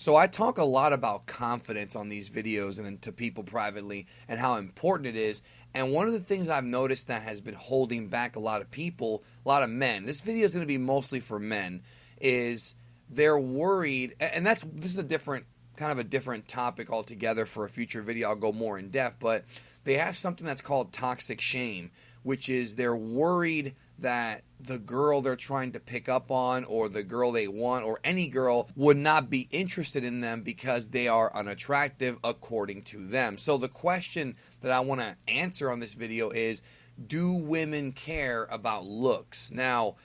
So I talk a lot about confidence on these videos and to people privately and how important it is. And one of the things I've noticed that has been holding back a lot of people, a lot of men, this video is going to be mostly for men, is they're worried, and this is a different, kind of a different topic altogether for a future video. I'll go more in depth, but they have something that's called toxic shame, which is they're worried that the girl they're trying to pick up on or the girl they want or any girl would not be interested in them because they are unattractive according to them. So the question that I want to answer on this video is, do women care about looks? Now,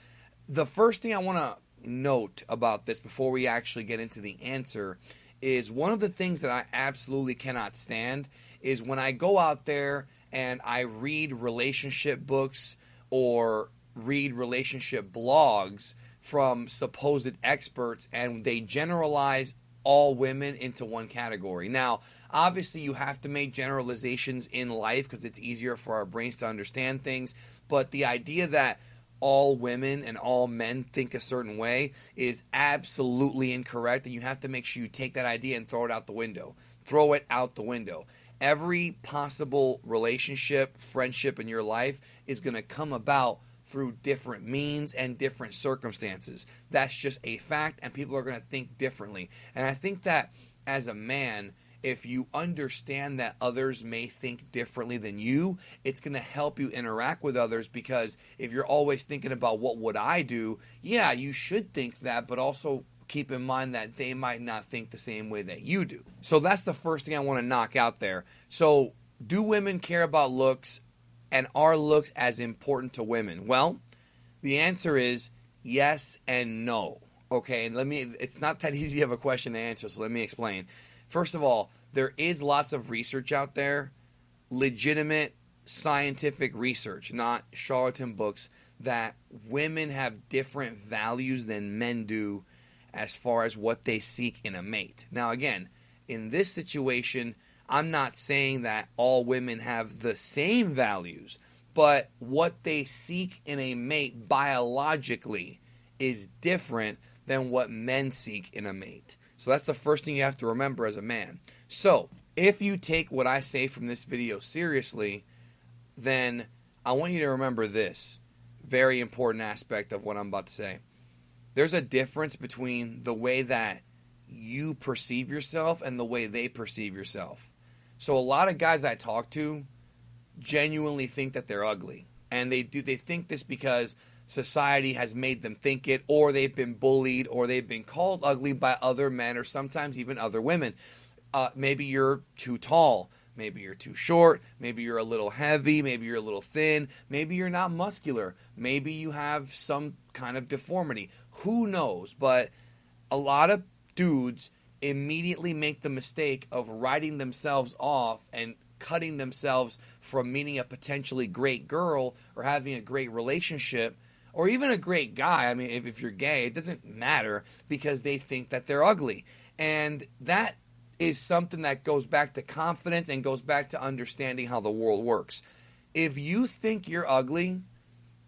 the first thing I want to note about this before we actually get into the answer is one of the things that I absolutely cannot stand is when I go out there and I read relationship books or read relationship blogs from supposed experts and they generalize all women into one category. Now, obviously you have to make generalizations in life because it's easier for our brains to understand things, but the idea that all women and all men think a certain way is absolutely incorrect, and you have to make sure you take that idea and throw it out the window. Throw it out the window. Every possible relationship, friendship in your life is going to come about through different means and different circumstances. That's just a fact, and people are going to think differently. And I think that as a man, if you understand that others may think differently than you, it's going to help you interact with others, because if you're always thinking about what would I do, yeah, you should think that, but also keep in mind that they might not think the same way that you do. So that's the first thing I want to knock out there. So do women care about looks, and are looks as important to women? Well, the answer is yes and no. Okay, and it's not that easy of a question to answer, so let me explain. First of all, there is lots of research out there, legitimate scientific research, not charlatan books, that women have different values than men do as far as what they seek in a mate. Now again, in this situation, I'm not saying that all women have the same values, but what they seek in a mate biologically is different than what men seek in a mate. So that's the first thing you have to remember as a man. So if you take what I say from this video seriously, then I want you to remember this very important aspect of what I'm about to say. There's a difference between the way that you perceive yourself and the way they perceive yourself. So a lot of guys I talk to genuinely think that they're ugly. And they think this because society has made them think it, or they've been bullied, or they've been called ugly by other men, or sometimes even other women. Maybe you're too tall. Maybe you're too short. Maybe you're a little heavy. Maybe you're a little thin. Maybe you're not muscular. Maybe you have some kind of deformity. Who knows? But a lot of dudes immediately make the mistake of writing themselves off and cutting themselves from meeting a potentially great girl or having a great relationship or even a great guy. I mean, if you're gay, it doesn't matter, because they think that they're ugly. And that is something that goes back to confidence and goes back to understanding how the world works. If you think you're ugly,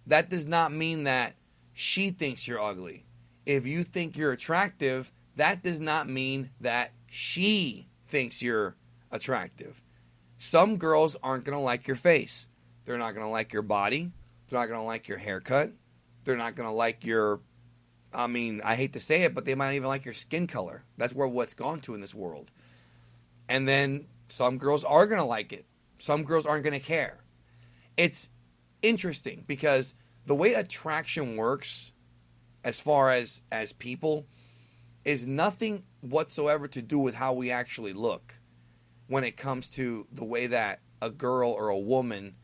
that does not mean that she thinks you're ugly. If you think you're attractive, that does not mean that she thinks you're attractive. Some girls aren't going to like your face. They're not going to like your body. They're not going to like your haircut. They're not going to like your, I hate to say it, but they might even like your skin color. That's what's gone to in this world. And then some girls are going to like it. Some girls aren't going to care. It's interesting because the way attraction works as far as people is nothing whatsoever to do with how we actually look when it comes to the way that a girl or a woman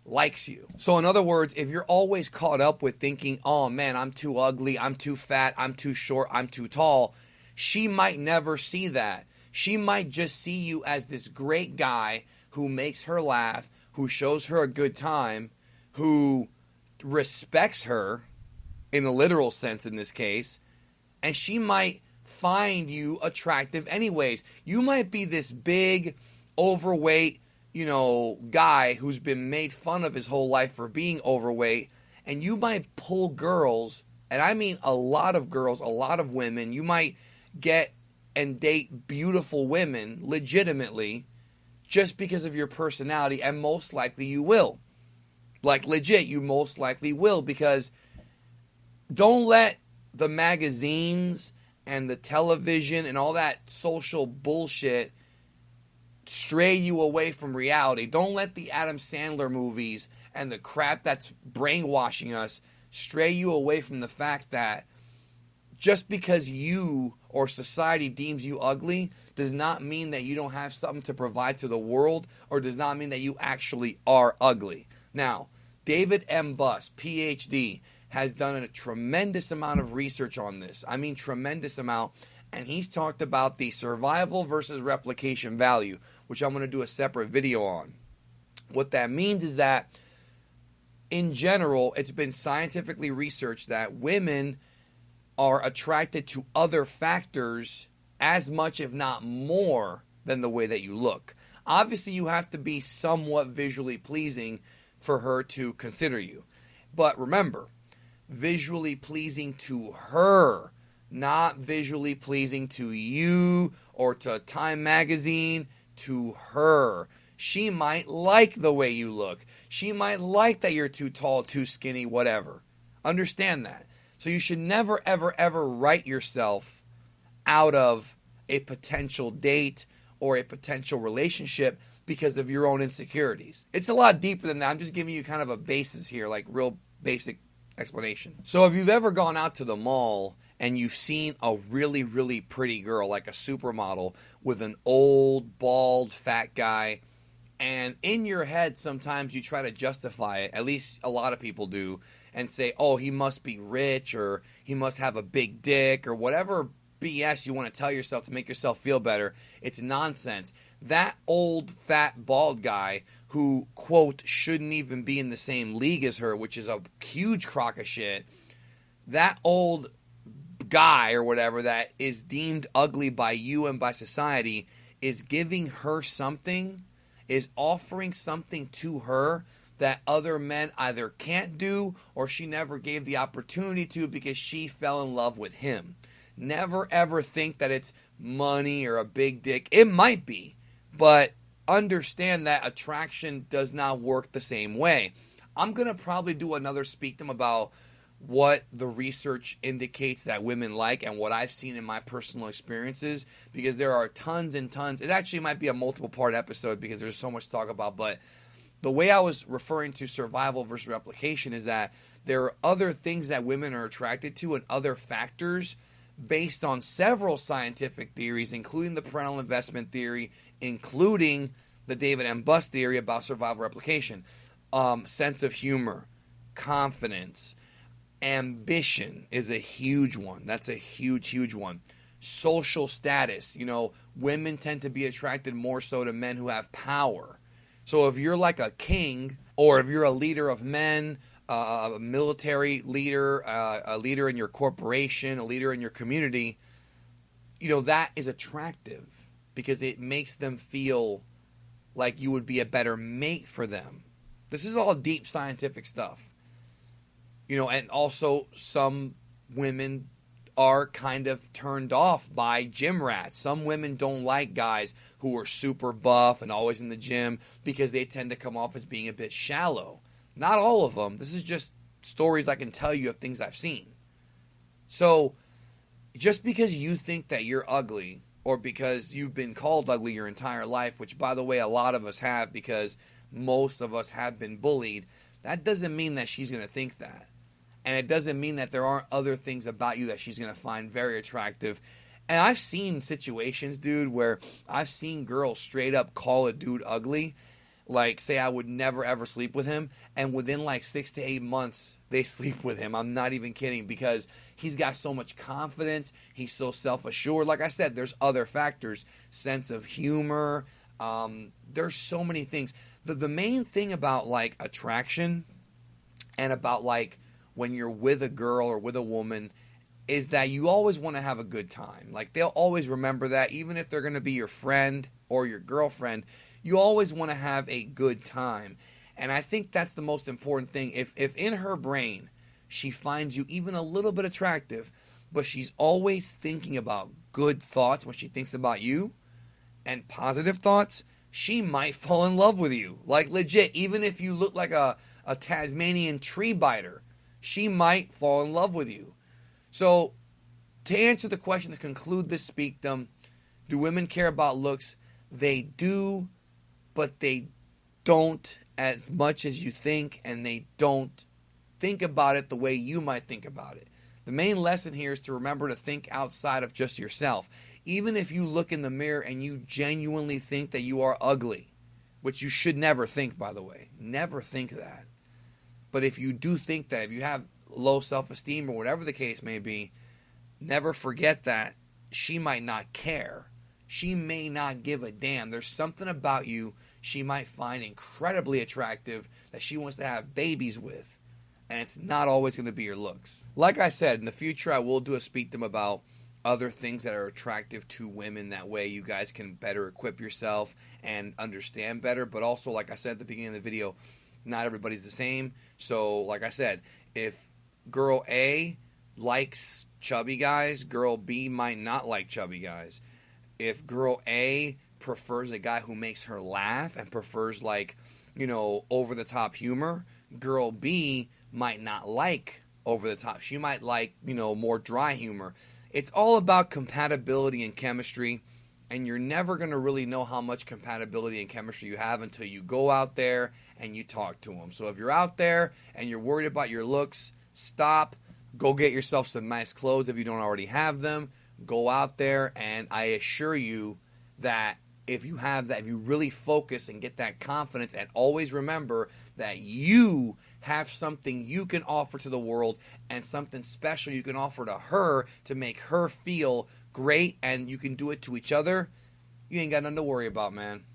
likes you. So in other words, if you're always caught up with thinking, oh man, I'm too ugly, I'm too fat, I'm too short, I'm too tall, she might never see that. She might just see you as this great guy who makes her laugh, who shows her a good time, who respects her in a literal sense in this case, and she might find you attractive anyways. You might be this big, overweight, guy who's been made fun of his whole life for being overweight, and you might pull girls, and I mean a lot of girls, a lot of women. You might get and date beautiful women legitimately just because of your personality, and most likely you will. Like legit, you most likely will, because don't let the magazines and the television and all that social bullshit stray you away from reality. Don't let the Adam Sandler movies and the crap that's brainwashing us stray you away from the fact that just because you or society deems you ugly does not mean that you don't have something to provide to the world, or does not mean that you actually are ugly. Now, David M. Buss, PhD, has done a tremendous amount of research on this. I mean, tremendous amount. And he's talked about the survival versus replication value, which I'm going to do a separate video on. What that means is that, in general, it's been scientifically researched that women are attracted to other factors as much, if not more, than the way that you look. Obviously, you have to be somewhat visually pleasing for her to consider you. But remember, visually pleasing to her, not visually pleasing to you or to Time Magazine, to her. She might like the way you look. She might like that you're too tall, too skinny, whatever. Understand that. So you should never, ever, ever write yourself out of a potential date or a potential relationship because of your own insecurities. It's a lot deeper than that. I'm just giving you kind of a basis here, like real basic explanation. So if you've ever gone out to the mall and you've seen a really, really pretty girl, like a supermodel, with an old, bald, fat guy, and in your head sometimes you try to justify it, at least a lot of people do, and say, oh, he must be rich, or he must have a big dick, or whatever BS you want to tell yourself to make yourself feel better. It's nonsense. That old, fat, bald guy who, quote, shouldn't even be in the same league as her, which is a huge crock of shit, that old guy or whatever that is deemed ugly by you and by society is giving her something, is offering something to her that other men either can't do or she never gave the opportunity to because she fell in love with him. Never ever think that it's money or a big dick. It might be, but understand that attraction does not work the same way. I'm going to probably do another Speakdom about what the research indicates that women like and what I've seen in my personal experiences, because there are tons and tons. It actually might be a multiple part episode because there's so much to talk about, but the way I was referring to survival versus replication is that there are other things that women are attracted to and other factors based on several scientific theories, including the parental investment theory, including the David M. Buss theory about survival replication. Sense of humor, confidence, ambition is a huge one. That's a huge, huge one. Social status. You know, women tend to be attracted more so to men who have power. So if you're like a king, or if you're a leader of men, a military leader, a leader in your corporation, a leader in your community, you know, that is attractive because it makes them feel like you would be a better mate for them. This is all deep scientific stuff. You know, and also some women are kind of turned off by gym rats. Some women don't like guys who are super buff and always in the gym because they tend to come off as being a bit shallow. Not all of them. This is just stories I can tell you of things I've seen. So just because you think that you're ugly, or because you've been called ugly your entire life, which, by the way, a lot of us have because most of us have been bullied, that doesn't mean that she's going to think that. And it doesn't mean that there aren't other things about you that she's going to find very attractive. And I've seen situations, dude, where I've seen girls straight up call a dude ugly. Like, say I would never, ever sleep with him. And within like 6 to 8 months, they sleep with him. I'm not even kidding, because he's got so much confidence. He's so self-assured. Like I said, there's other factors. Sense of humor. There's so many things. The main thing about like attraction and about like when you're with a girl or with a woman is that you always want to have a good time. Like, they'll always remember that, even if they're going to be your friend or your girlfriend, you always want to have a good time. And I think that's the most important thing. If in her brain she finds you even a little bit attractive, but she's always thinking about good thoughts when she thinks about you and positive thoughts, she might fall in love with you. Like legit, even if you look like a Tasmanian tree biter, she might fall in love with you. So to answer the question, to conclude this speakdom, do women care about looks? They do, but they don't as much as you think, and they don't think about it the way you might think about it. The main lesson here is to remember to think outside of just yourself. Even if you look in the mirror and you genuinely think that you are ugly, which you should never think, by the way. Never think that. But if you do think that, if you have low self-esteem or whatever the case may be, never forget that she might not care. She may not give a damn. There's something about you she might find incredibly attractive that she wants to have babies with. And it's not always going to be your looks. Like I said, in the future I will do a speakdom about other things that are attractive to women. That way you guys can better equip yourself and understand better. But also, like I said at the beginning of the video, not everybody's the same. So, like I said, if girl A likes chubby guys, girl B might not like chubby guys. If girl A prefers a guy who makes her laugh and prefers, like, you know, over-the-top humor, girl B might not like over-the-top. She might like, you know, more dry humor. It's all about compatibility and chemistry, and you're never going to really know how much compatibility and chemistry you have until you go out there and you talk to them. So if you're out there and you're worried about your looks, stop. Go get yourself some nice clothes if you don't already have them. Go out there, and I assure you that if you have that, if you really focus and get that confidence, and always remember that you have something you can offer to the world and something special you can offer to her to make her feel great, and you can do it to each other, you ain't got nothing to worry about, man.